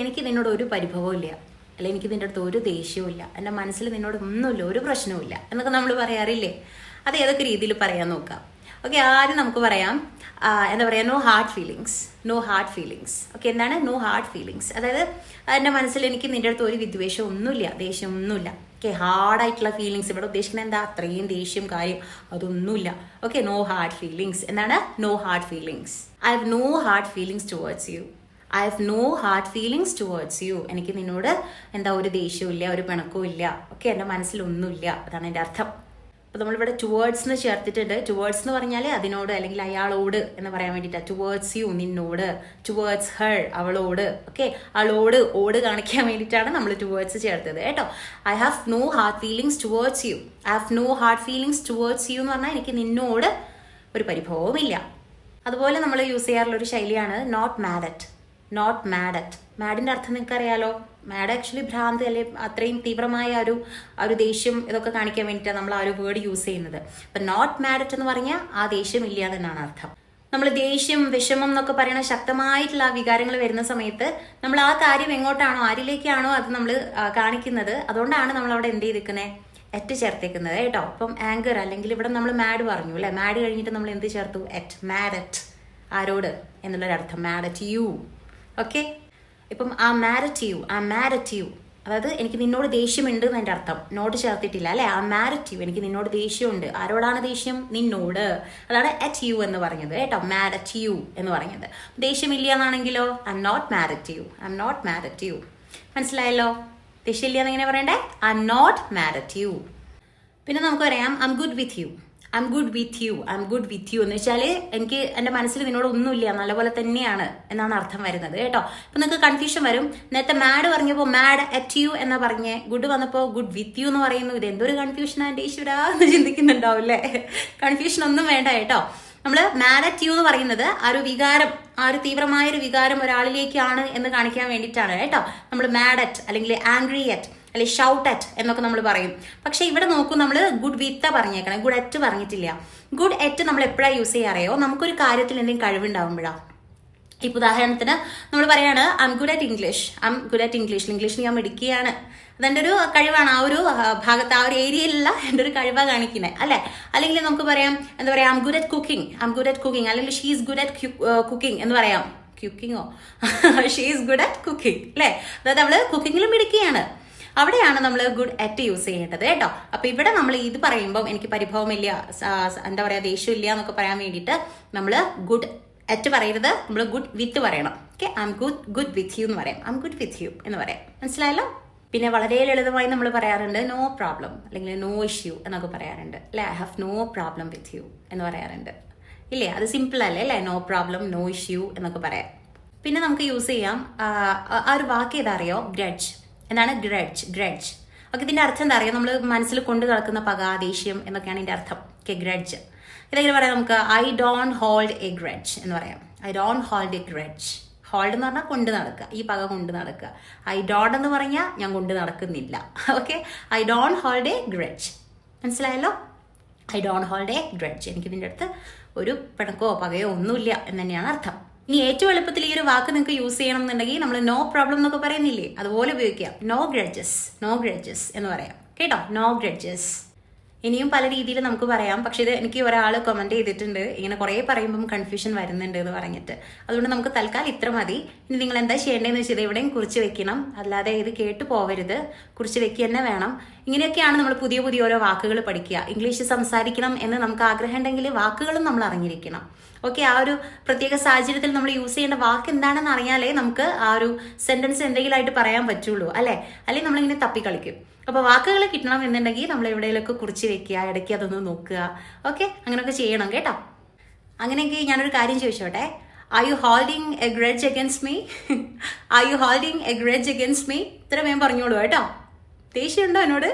എനിക്ക് നിന്നോട് ഒരു പരിഭവവും ഇല്ല, അല്ലെ എനിക്ക് നിന്റെ അടുത്ത് ഒരു ദേഷ്യവും ഇല്ല, എൻ്റെ മനസ്സിൽ നിന്നോട് ഒന്നുമില്ല, ഒരു പ്രശ്നവും ഇല്ല എന്നൊക്കെ നമ്മൾ പറയാറില്ലേ? അത് ഏതൊക്കെ രീതിയിൽ പറയാൻ നോക്കാം. ഓക്കെ, ആദ്യം നമുക്ക് പറയാം എന്താ പറയുക, no hard feelings. No hard feelings. Okay, എന്താണ് നോ ഹാർഡ് ഫീലിങ്സ്? അതായത് എൻ്റെ മനസ്സിൽ എനിക്ക് നിന്റെ അടുത്ത് ഒരു വിദ്വേഷം ഒന്നുമില്ല, ദേഷ്യം ഒന്നുമില്ല. ഓക്കെ, ഹാർഡായിട്ടുള്ള ഫീലിങ്സ് ഇവിടെ ഉദ്ദേശിക്കുന്നത് എന്താ? അത്രയും ദേഷ്യം കാര്യം അതൊന്നുമില്ല. Okay, no hard feelings. എന്താണ് no hard feelings? I have no hard feelings towards you. I have no hard feelings towards you. എനിക്ക് നിന്നോട് എന്താ ഒരു ദേഷ്യവും ഇല്ല, ഒരു പിണക്കവും ഇല്ല. ഓക്കെ, എൻ്റെ മനസ്സിലൊന്നുമില്ല, അതാണ് എൻ്റെ അർത്ഥം. അപ്പോൾ നമ്മളിവിടെ ടുവേർഡ്സ് എന്ന് ചേർത്തിട്ടുണ്ട്. ടുവേർഡ്സ് എന്ന് പറഞ്ഞാൽ അതിനോട് അല്ലെങ്കിൽ അയാളോട് എന്ന് പറയാൻ വേണ്ടിയിട്ടാണ്. ടുവേർഡ്സ് യു നിന്നോട്, ടുവേർഡ്സ് ഹെർ അവളോട്. ഓക്കെ, അവളോട് ഓട് കാണിക്കാൻ വേണ്ടിയിട്ടാണ് നമ്മൾ ടുവേർഡ്സ് ചേർത്തത് കേട്ടോ. I have no hard feelings towards you. I have no hard feelings towards you എന്ന് പറഞ്ഞാൽ എനിക്ക് നിന്നോട് ഒരു പരിഭവവുമില്ല. അതുപോലെ നമ്മൾ യൂസ് ചെയ്യാറുള്ളൊരു ശൈലിയാണ് not mad at. Not mad at. മാഡിൻ്റെ അർത്ഥം നിങ്ങൾക്ക് അറിയാലോ. മാഡ് ആക്ച്വലി ഭ്രാന്ത്, അല്ലെ അത്രയും തീവ്രമായ ഒരു ദേഷ്യം ഇതൊക്കെ കാണിക്കാൻ വേണ്ടിയിട്ടാണ് നമ്മൾ ആ ഒരു വേർഡ് യൂസ് ചെയ്യുന്നത്. അപ്പം നോട്ട് മാഡ് അറ്റ് എന്ന് പറഞ്ഞാൽ ആ ദേഷ്യം ഇല്ല എന്നാണ് അർത്ഥം. നമ്മൾ ദേഷ്യം, വിഷമം എന്നൊക്കെ പറയുന്ന ശക്തമായിട്ടുള്ള ആ വികാരങ്ങൾ വരുന്ന സമയത്ത് നമ്മൾ ആ കാര്യം എങ്ങോട്ടാണോ, ആരിലേക്കാണോ അത് നമ്മൾ കാണിക്കുന്നത്, അതുകൊണ്ടാണ് നമ്മൾ അവിടെ എന്ത് ചെയ്തിരിക്കുന്നത്, എറ്റ് ചേർത്തേക്കുന്നത് കേട്ടോ. ഇപ്പം ആങ്കർ അല്ലെങ്കിൽ ഇവിടെ നമ്മൾ മാഡ് പറഞ്ഞു അല്ലേ, മാഡ് കഴിഞ്ഞിട്ട് നമ്മൾ എന്ത് ചേർത്തു, എറ്റ്. മാഡ് അറ്റ് ആരോട് എന്നുള്ളൊരർത്ഥം, മാഡ് അറ്റ് യു. ഓക്കെ, ഇപ്പം ആ മാഡ് അറ്റ് യു, ആ മാഡ് അറ്റ് യു, അതായത് എനിക്ക് നിന്നോട് ദേഷ്യമുണ്ട് എന്ന് എൻ്റെ അർത്ഥം. നോട്ട് ചേർത്തിട്ടില്ല അല്ലേ. ആ മാഡ് അറ്റ് യു, എനിക്ക് നിന്നോട് ദേഷ്യമുണ്ട്. ആരോടാണ് ദേഷ്യം? നിന്നോട്. അതാണ് അറ്റ് യു എന്ന് പറഞ്ഞത് കേട്ടോ, മാഡ് അറ്റ് യു എന്ന് പറഞ്ഞത്. ദേഷ്യമില്ല എന്നാണെങ്കിലോ I am not mad at you. I am not mad at you. മനസ്സിലായല്ലോ? ദേഷ്യമില്ല എന്നെങ്ങനെ പറയണ്ടേ? I am not mad at you. പിന്നെ നമുക്ക് പറയാം I am good with you. I am good with you. I am good with you എന്ന് വെച്ചാൽ എനിക്ക് എൻ്റെ മനസ്സിൽ നിന്നോട് ഒന്നുമില്ല, നല്ലപോലെ തന്നെയാണ് എന്നാണ് അർത്ഥം വരുന്നത് കേട്ടോ. അപ്പം നിങ്ങൾക്ക് കൺഫ്യൂഷൻ വരും. നേരത്തെ മാഡ് പറഞ്ഞപ്പോൾ മാഡ് അറ്റ് യു എന്നാ പറഞ്ഞേ, ഗുഡ് വന്നപ്പോൾ ഗുഡ് വിത്ത് യു എന്ന് പറയുന്നു. ഇത് എന്തൊരു കൺഫ്യൂഷനാണ് എൻ്റെ ഈശ്വരാ എന്ന് ചിന്തിക്കുന്നുണ്ടാവും അല്ലേ? കൺഫ്യൂഷൻ ഒന്നും വേണ്ട കേട്ടോ. നമ്മൾ മാഡ് അറ്റ് യു എന്ന് പറയുന്നത് ആ ഒരു വികാരം, ആ ഒരു തീവ്രമായൊരു വികാരം ഒരാളിലേക്കാണ് എന്ന് കാണിക്കാൻ വേണ്ടിയിട്ടാണ് കേട്ടോ. നമ്മൾ മാഡ് അറ്റ് അല്ലെങ്കിൽ ആംഗ്രി അറ്റ് അല്ലെ ഷൗട്ട് അറ്റ് എന്നൊക്കെ നമ്മൾ പറയും. പക്ഷെ ഇവിടെ നോക്കൂ, നമ്മൾ ഗുഡ് വിത്ത പറഞ്ഞേക്കണം, ഗുഡ് അറ്റ് പറഞ്ഞിട്ടില്ല. ഗുഡ് അറ്റ് നമ്മൾ എപ്പോഴാണ് യൂസ് ചെയ്യാറിയോ, നമുക്കൊരു കാര്യത്തിൽ എന്തെങ്കിലും കഴിവുണ്ടാവുമ്പോഴാണ്. ഇപ്പം ഉദാഹരണത്തിന് നമ്മൾ പറയാണ് I am good at English. I am good at English. ഇംഗ്ലീഷിൽ ഞാൻ മിടുക്കിയാണ്. അതെൻ്റെ ഒരു കഴിവാണ്. ആ ഒരു ഭാഗത്ത്, ആ ഒരു ഏരിയയിലുള്ള എൻ്റെ ഒരു കഴിവാണ് കാണിക്കുന്നത് അല്ലേ. അല്ലെങ്കിൽ നമുക്ക് പറയാം എന്താ പറയുക, I am good at cooking. I am good at cooking. അല്ലെങ്കിൽ she is good at cooking എന്ന് പറയാം. കുക്കിങ്ങോ she is good at cooking അല്ലേ. അതായത് അവള് കുക്കിങ്ങിലും മിടുക്കിയാണ്. അവിടെയാണ് നമ്മൾ ഗുഡ് അറ്റ് യൂസ് ചെയ്യേണ്ടത് കേട്ടോ. അപ്പൊ ഇവിടെ നമ്മൾ ഇത് പറയുമ്പോൾ എനിക്ക് പരിഭവമില്ല, എന്താ പറയാ, ദേഷ്യമില്ല എന്നൊക്കെ പറയാൻ വേണ്ടിയിട്ട് നമ്മൾ ഗുഡ് അറ്റ് പറയരുത്, നമ്മൾ ഗുഡ് വിത്ത് പറയണം. Okay, I am good with you എന്ന് പറയാം. I am good with you എന്ന് പറയാം. മനസ്സിലായല്ലോ? പിന്നെ വളരെ ലളിതമായി നമ്മൾ പറയാറുണ്ട് നോ പ്രോബ്ലം അല്ലെങ്കിൽ നോ ഇഷ്യൂ എന്നൊക്കെ പറയാറുണ്ട് അല്ലേ. I have no problem with you എന്ന് പറയാറുണ്ട് ഇല്ലേ. അത് സിമ്പിൾ അല്ലേ അല്ലേ, നോ പ്രോബ്ലം, നോ ഇഷ്യൂ എന്നൊക്കെ പറയാം. പിന്നെ നമുക്ക് യൂസ് ചെയ്യാം ആ ഒരു വാക്ക് ഏതാ അറിയോ, ഗ്രഡ്ജ്. എന്താണ് ഗ്രഡ്ജ്? ഗ്രഡ്ജ്. ഓക്കെ, ഇതിന്റെ അർത്ഥം എന്താ അറിയോ, നമ്മൾ മനസ്സിൽ കൊണ്ട് നടക്കുന്ന പക, ദേഷ്യം എന്നൊക്കെയാണ് ഇതിന്റെ അർത്ഥം. Okay, grudge. ഇതെങ്ങനെ പറയാം നമുക്ക്, I don't hold a grudge എന്ന് പറയാം. I don't hold a grudge. Hold എന്ന് പറഞ്ഞാൽ കൊണ്ട് നടക്കുക, ഈ പക കൊണ്ട് നടക്കുക. ഐ ഡോണ്ട് എന്ന് പറഞ്ഞാൽ ഞാൻ കൊണ്ട് നടക്കുന്നില്ല. Okay, I don't hold a grudge. മനസ്സിലായല്ലോ? I don't hold a grudge. എനിക്ക് ഇതിൻ്റെ അടുത്ത് ഒരു പിണക്കോ പകയോ ഒന്നുമില്ല എന്ന് തന്നെയാണ് അർത്ഥം. ഇനി ഏറ്റവും എളുപ്പത്തിൽ ഈ ഒരു വാക്ക് നിങ്ങൾക്ക് യൂസ് ചെയ്യണം എന്നുണ്ടെങ്കിൽ നമ്മൾ നോ പ്രോബ്ലം എന്നൊക്കെ പറയുന്നില്ലേ, അതുപോലെ ഉപയോഗിക്കാം. No grudges. നോ ഗ്രഡ്ജസ് എന്ന് പറയാം കേട്ടോ. No grudges. ഇനിയും പല രീതിയിൽ നമുക്ക് പറയാം. പക്ഷേ ഇത് എനിക്ക് ഒരാൾ കമൻറ്റ് ചെയ്തിട്ടുണ്ട്, ഇങ്ങനെ കുറേ പറയുമ്പം കൺഫ്യൂഷൻ വരുന്നുണ്ട് എന്ന് പറഞ്ഞിട്ട്. അതുകൊണ്ട് നമുക്ക് തൽക്കാലം ഇത്ര മതി. ഇനി നിങ്ങൾ എന്താ ചെയ്യേണ്ടതെന്ന് വെച്ചാൽ എവിടെയും കുറിച്ച് വെക്കണം, അല്ലാതെ ഇത് കേട്ട് പോവരുത്, കുറിച്ച് വെക്കുക തന്നെ വേണം. ഇങ്ങനെയൊക്കെയാണ് നമ്മൾ പുതിയ പുതിയ ഓരോ വാക്കുകൾ പഠിക്കുക. ഇംഗ്ലീഷ് സംസാരിക്കണം എന്ന് നമുക്ക് ആഗ്രഹം ഉണ്ടെങ്കിൽ വാക്കുകളും നമ്മൾ അറിഞ്ഞിരിക്കണം. ഓക്കെ, ആ ഒരു പ്രത്യേക സാഹചര്യത്തിൽ നമ്മൾ യൂസ് ചെയ്യേണ്ട വാക്ക് എന്താണെന്ന് അറിഞ്ഞാലേ നമുക്ക് ആ ഒരു സെന്റൻസ് എന്തെങ്കിലും ആയിട്ട് പറയാൻ പറ്റുള്ളൂ അല്ലേ. അല്ലെങ്കിൽ നമ്മളിങ്ങനെ തപ്പിക്കളിക്കും. അപ്പോൾ വാക്കുകൾ കിട്ടണം എന്നുണ്ടെങ്കിൽ നമ്മൾ എവിടെയെങ്കിലൊക്കെ കുറിച്ച് വെക്കുക, ഇടയ്ക്ക് അതൊന്ന് നോക്കുക. ഓക്കെ, അങ്ങനെയൊക്കെ ചെയ്യണം കേട്ടോ. അങ്ങനെയൊക്കെ ഞാനൊരു കാര്യം ചോദിച്ചോട്ടെ, are you holding A grudge against me? Are you holding A grudge against me? ഇത്ര വേഗം പറഞ്ഞോളൂ കേട്ടോ. ദേഷ്യമുണ്ടോ എന്നോട്?